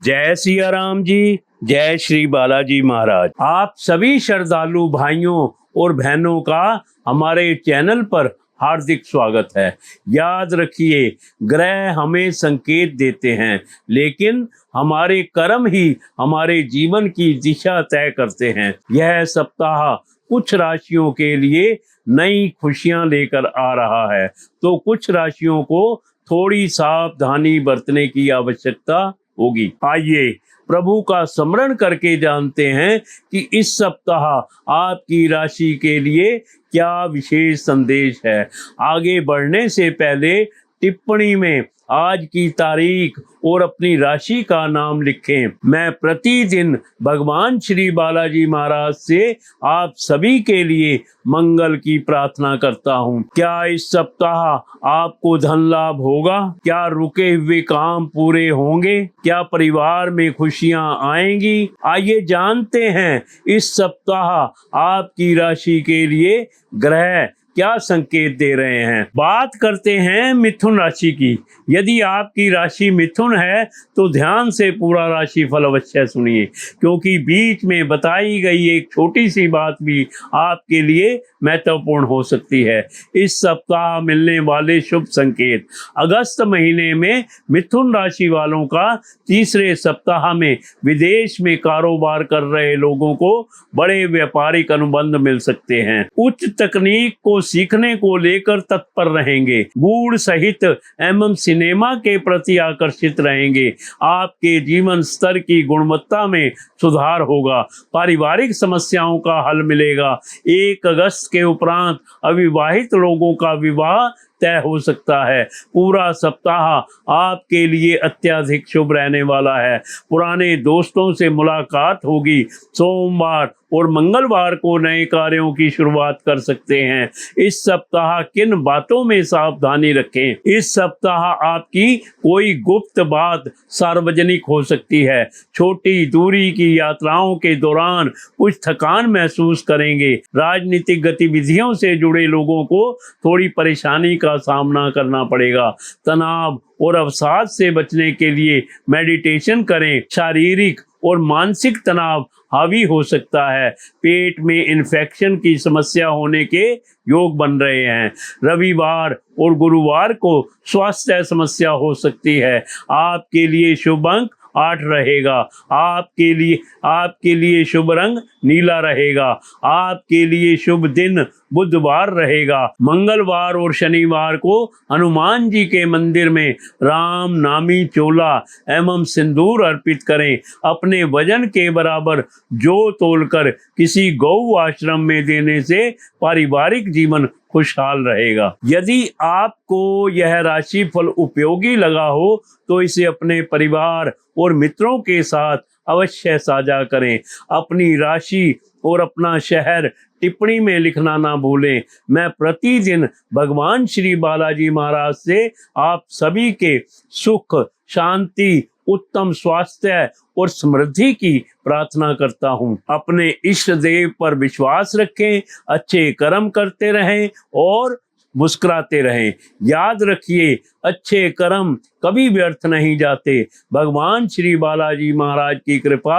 जय सिया राम जी, जय श्री बालाजी महाराज। आप सभी श्रद्धालु भाइयों और बहनों का हमारे चैनल पर हार्दिक स्वागत है। याद रखिए, ग्रह हमें संकेत देते हैं, लेकिन हमारे कर्म ही हमारे जीवन की दिशा तय करते हैं। यह सप्ताह कुछ राशियों के लिए नई खुशियां लेकर आ रहा है, तो कुछ राशियों को थोड़ी सावधानी बरतने की आवश्यकता होगी। आइए प्रभु का स्मरण करके जानते हैं कि इस सप्ताह आपकी राशि के लिए क्या विशेष संदेश है। आगे बढ़ने से पहले टिप्पणी में आज की तारीख और अपनी राशि का नाम लिखें। मैं प्रतिदिन भगवान श्री बालाजी महाराज से आप सभी के लिए मंगल की प्रार्थना करता हूँ। क्या इस सप्ताह आपको धन लाभ होगा? क्या रुके हुए काम पूरे होंगे? क्या परिवार में खुशियाँ आएंगी? आइए जानते हैं इस सप्ताह आपकी राशि के लिए ग्रह क्या संकेत दे रहे हैं। बात करते हैं मिथुन राशि की। यदि आपकी राशि मिथुन है तो ध्यान से पूरा राशि फल अवश्य सुनिए, क्योंकि बीच में बताई गई एक छोटी सी बात भी आपके लिए महत्वपूर्ण हो सकती है। इस सप्ताह मिलने वाले शुभ संकेत। अगस्त महीने में मिथुन राशि वालों का तीसरे सप्ताह में विदेश में कारोबार कर रहे लोगों को बड़े व्यापारिक अनुबंध मिल सकते हैं। उच्च तकनीक को सीखने को लेकर तत्पर रहेंगे। गूढ़ सहित एवं सिनेमा के प्रति आकर्षित रहेंगे। आपके जीवन स्तर की गुणवत्ता में सुधार होगा। पारिवारिक समस्याओं का हल मिलेगा। 1 अगस्त के उपरांत अविवाहित लोगों का विवाह तय हो सकता है। पूरा सप्ताह आपके लिए अत्यधिक शुभ रहने वाला है। पुराने दोस्तों से मुलाकात होगी। सोमवार और मंगलवार को नए कार्यों की शुरुआत कर सकते हैं। इस सप्ताह किन बातों में सावधानी रखें? इस सप्ताह आपकी कोई गुप्त बात सार्वजनिक हो सकती है। छोटी दूरी की यात्राओं के दौरान कुछ थकान महसूस करेंगे। राजनीतिक गतिविधियों से जुड़े लोगों को थोड़ी परेशानी का सामना करना पड़ेगा। तनाव और अवसाद से बचने के लिए मेडिटेशन करें। शारीरिक और मानसिक तनाव हावी हो सकता है। पेट में इन्फेक्शन की समस्या होने के योग बन रहे हैं। रविवार और गुरुवार को स्वास्थ्य समस्या हो सकती है। आपके लिए शुभ अंक 8 रहेगा। आपके लिए शुभ रंग नीला रहेगा। आपके लिए शुभ दिन बुधवार रहेगा। मंगलवार और शनिवार को हनुमान जी के मंदिर में राम नामी चोला एवं सिंदूर अर्पित करें। अपने वजन के बराबर जौ तोलकर किसी गौ आश्रम में देने से पारिवारिक जीवन खुशहाल रहेगा। यदि आपको यह राशि फल उपयोगी लगा हो तो इसे अपने परिवार और मित्रों के साथ अवश्य साझा करें। अपनी राशि और अपना शहर टिप्पणी में लिखना ना भूलें। मैं प्रतिदिन भगवान श्री बालाजी महाराज से आप सभी के सुख, शांति, उत्तम स्वास्थ्य और समृद्धि की प्रार्थना करता हूँ। अपने इष्ट देव पर विश्वास रखें, अच्छे कर्म करते रहें और मुस्कुराते रहें। याद रखिए, अच्छे कर्म कभी व्यर्थ नहीं जाते। भगवान श्री बालाजी महाराज की कृपा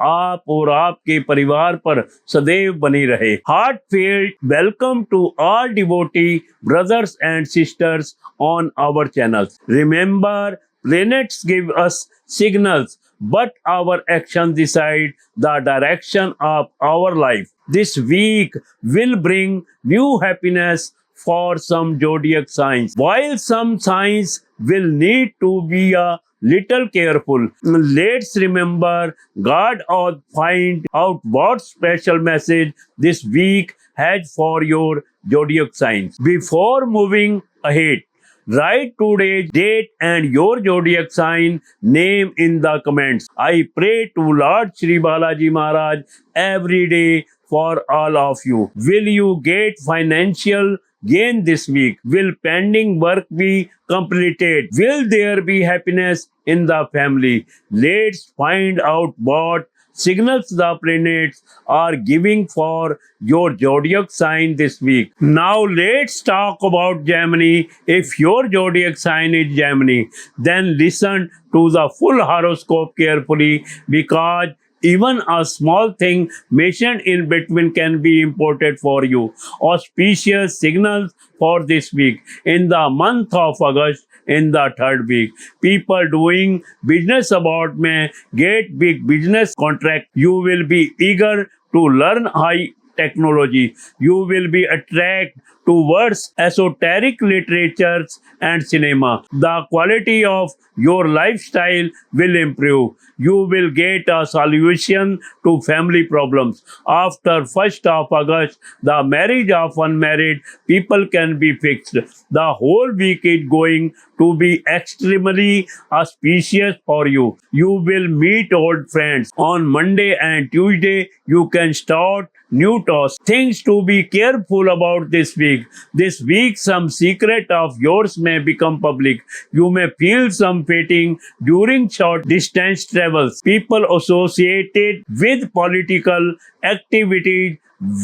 आप और आपके परिवार पर सदैव बनी रहे। Heartfelt welcome to all devotee brothers and sisters on our channel. Remember, planets give us signals, but our actions decide the direction of our life. This week will bring new happiness for some zodiac signs, while some signs will need to be a little careful. Let's remember God or find out what special message this week has for your zodiac signs. Before moving ahead, write today's date and your zodiac sign name in the comments. I pray to Lord Shri Balaji Maharaj every day for all of you. Will you get financial gain this week? Will pending work be completed? Will there be happiness in the family? Let's find out what signals the planets are giving for your zodiac sign this week. Now let's talk about Gemini. If your zodiac sign is Gemini, then listen to the full horoscope carefully, because even a small thing mentioned in between can be important for you. Auspicious signals for this week. In the month of August, in the third week, people doing business about may get big business contract. You will be eager to learn high technology. You will be attracted towards esoteric literatures and cinema. The quality of your lifestyle will improve. You will get a solution to family problems. After 1st of August, the marriage of unmarried people can be fixed. The whole week is going to be extremely auspicious for you. You will meet old friends. On Monday and Tuesday, you can start new tasks. Things to be careful about this week. This week, some secret of yours may become public. You may feel some fatigue during short distance travels. People associated with political activities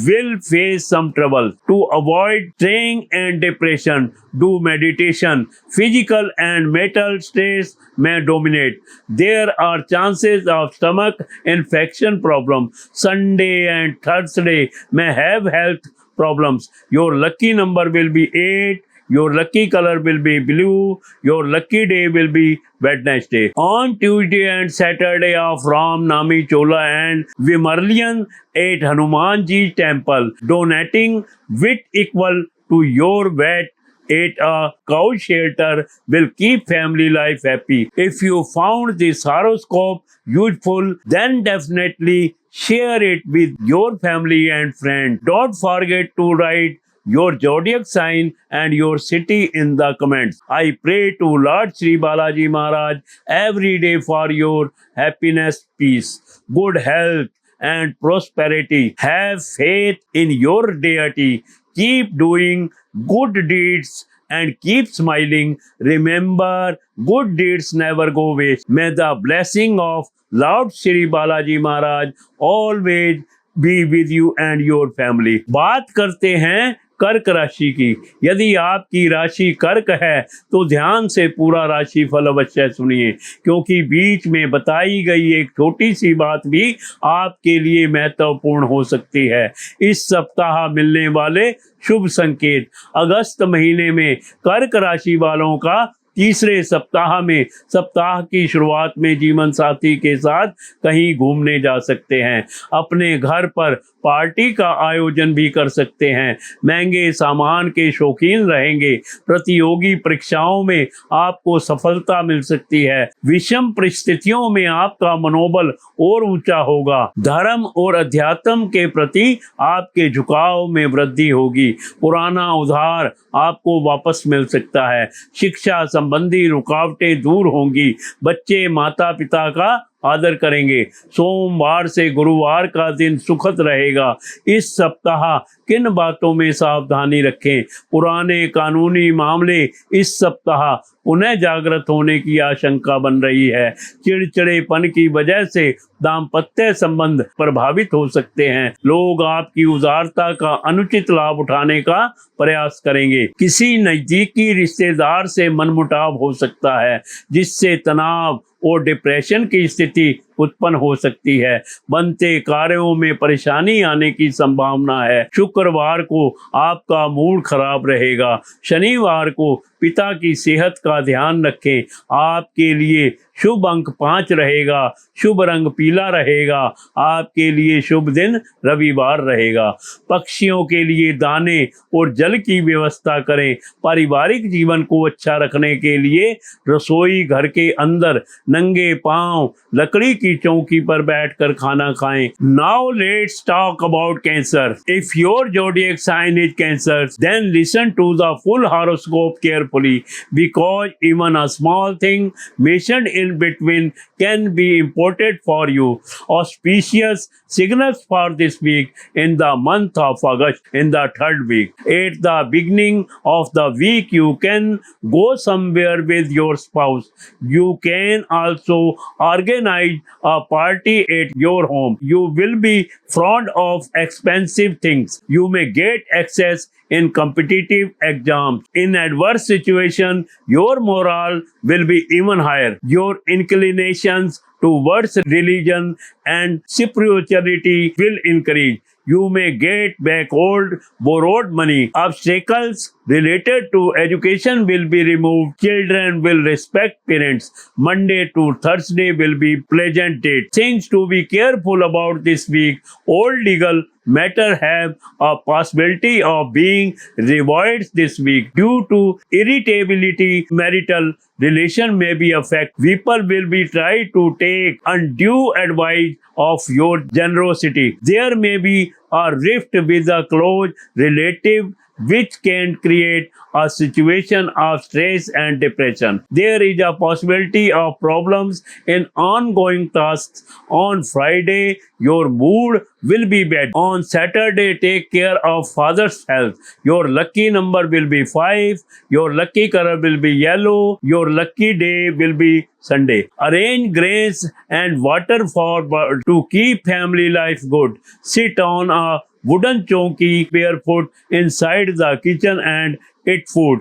will face some trouble. To avoid strain and depression, do meditation. Physical and mental stress may dominate. There are chances of stomach infection problem. Sunday and Thursday may have health problems. Your lucky number will be 8. Your lucky color will be blue. Your lucky day will be Wednesday. On Tuesday and Saturday of Ram Nami Chola and Vimarlian at Hanumanji temple, donating wheat equal to your weight at a cow shelter will keep family life happy. If you found this horoscope useful, then definitely share it with your family and friends. Don't forget to write your zodiac sign and your city in the comments. I pray to Lord Sri Balaji Maharaj every day for your happiness, peace, good health and prosperity. Have faith in your deity. Keep doing good deeds and keep smiling. Remember, good deeds never go waste. May the blessing of Lord Shri Balaji Maharaj always be with you and your family. बात करते हैं कर्क राशि की। यदि आपकी राशि कर्क है तो ध्यान से पूरा राशि फल अवश्य सुनिए, क्योंकि बीच में बताई गई एक छोटी सी बात भी आपके लिए महत्वपूर्ण हो सकती है। इस सप्ताह मिलने वाले शुभ संकेत। अगस्त महीने में कर्क राशि वालों का तीसरे सप्ताह में सप्ताह की शुरुआत में जीवन साथी के साथ कहीं घूमने जा सकते हैं। अपने घर पर पार्टी का आयोजन भी कर सकते हैं। महंगे सामान के शौकीन रहेंगे। प्रतियोगी परीक्षाओं में आपको सफलता मिल सकती है। विषम परिस्थितियों में आपका मनोबल और ऊंचा होगा। धर्म और अध्यात्म के प्रति आपके झुकाव में वृद्धि होगी। पुराना उधार आपको वापस मिल सकता है। शिक्षा संबंधी रुकावटें दूर होंगी। बच्चे माता पिता का आदर करेंगे। सोमवार से गुरुवार का दिन सुखद रहेगा। इस सप्ताह किन बातों में सावधानी रखें? पुराने कानूनी मामले इस सप्ताह पुनः जागृत होने की आशंका बन रही है। चिड़चिड़ेपन की वजह से दाम्पत्य संबंध प्रभावित हो सकते हैं। लोग आपकी उदारता का अनुचित लाभ उठाने का प्रयास करेंगे। किसी नजदीकी रिश्तेदार से मनमुटाव हो सकता है, जिससे तनाव और डिप्रेशन की स्थिति उत्पन्न हो सकती है। बनते कार्यों में परेशानी आने की संभावना है। शुक्रवार को आपका मूड खराब रहेगा। शनिवार को पिता की सेहत का ध्यान रखें। आपके लिए शुभ अंक 5 रहेगा। शुभ रंग पीला रहेगा। आपके लिए शुभ दिन रविवार रहेगा। पक्षियों के लिए दाने और जल की व्यवस्था करें। पारिवारिक जीवन को अच्छा रखने के लिए रसोई घर के अंदर नंगे पांव लकड़ी की चौकी पर बैठकर खाना खाएं। Now let's talk about Cancer. If your zodiac sign is Cancer, then listen to the full horoscope carefully, because even a small thing mentioned in between can be important for you. Auspicious signals for this week in the month of August, in the third week. At the beginning of the week, you can go somewhere with your spouse. You can also organize a party at your home. You will be fond of expensive things. You may get access in competitive exams. In adverse situation, your morale will be even higher. Your inclinations towards religion and spirituality will increase. You may get back old borrowed money. Obstacles related to education will be removed. Children will respect parents. Monday to Thursday will be pleasant date. Things to be careful about this week. Old legal matter have a possibility of being revived this week due to irritability. Marital relation may be affected. People will be trying to take undue advice of your generosity. There may be a rift with a close relative which can create a situation of stress and depression. There is a possibility of problems in ongoing tasks. On Friday, your mood will be bad. On Saturday, take care of father's health. Your lucky number will be 5. Your lucky color will be yellow. Your lucky day will be Sunday. Arrange grains and water for to keep family life good. Sit on a wooden chonki barefoot inside the kitchen and eat food.